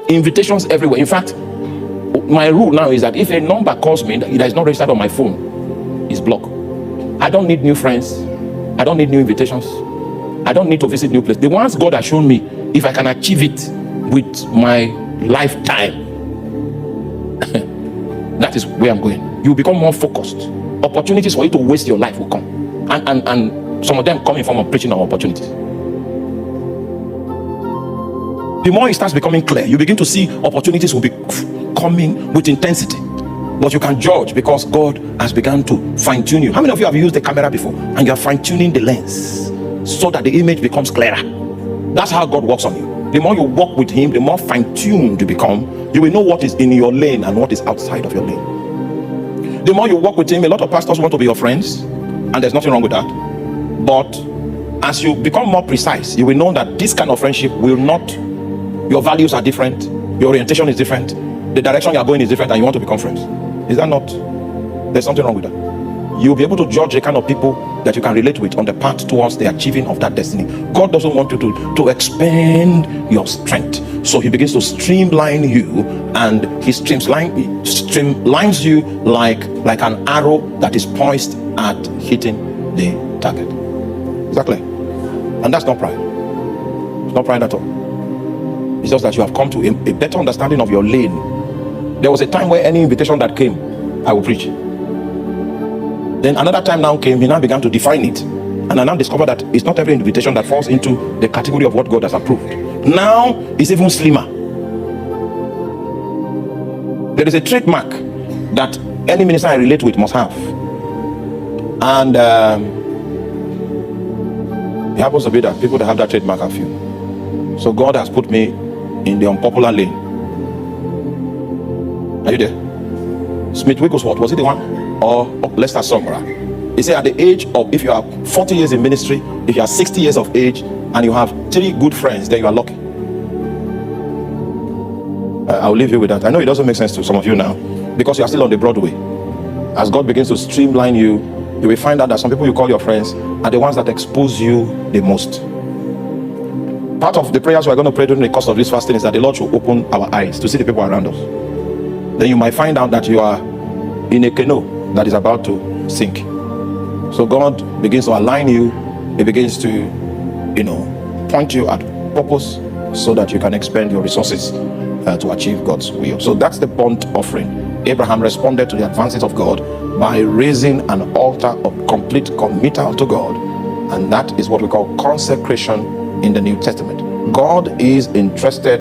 Invitations everywhere. In fact, my rule now is that if a number calls me that is not registered on my phone, it's blocked. I don't need new friends. I don't need new invitations. I don't need to visit new places. The ones God has shown me, if I can achieve it with my lifetime, that is where I'm going. You become more focused. Opportunities for you to waste your life will come. And some of them come in form of preaching on opportunities. The more it starts becoming clear, you begin to see opportunities will be coming with intensity. But you can judge because God has begun to fine-tune you. How many of you have used the camera before and you are fine-tuning the lens so that the image becomes clearer? That's how God works on you. The more you walk with him, the more fine-tuned you become. You will know what is in your lane and what is outside of your lane. The more you walk with him, a lot of pastors want to be your friends, and there's nothing wrong with that. But as you become more precise, you will know that this kind of friendship will not, your values are different, your orientation is different, the direction you are going is different, and you want to become friends. Is that not? There's something wrong with that. You'll be able to judge the kind of people that you can relate with on the path towards the achieving of that destiny. God doesn't want you to expand your strength. So he begins to streamline you, and he streamlines you like an arrow that is poised at hitting the target. Exactly. And that's not pride. It's not pride at all. It's just that you have come to a better understanding of your lane. There was a time where any invitation that came, I will preach. Then another time now came, he now began to define it. And I now discovered that it's not every invitation that falls into the category of what God has approved. Now it's even slimmer. There is a trademark that any minister I relate with must have. And it happens to be that people that have that trademark are few. So God has put me in the unpopular lane. Are you there? Smith Wigglesworth, was it the one? Or Lester Sumrall? He said at the age of, if you are 40 years in ministry, if you are 60 years of age, and you have 3 good friends, then you are lucky. I'll leave you with that. I know it doesn't make sense to some of you now, because you are still on the Broadway. As God begins to streamline you, you will find out that some people you call your friends are the ones that expose you the most. Part of the prayers we're going to pray during the course of this fasting is that the Lord should open our eyes to see the people around us. Then you might find out that you are in a canoe that is about to sink. So God begins to align you. He begins to, point you at purpose so that you can expend your resources to achieve God's will. So that's the burnt offering. Abraham responded to the advances of God by raising an altar of complete committal to God. And that is what we call consecration in the New Testament. God is interested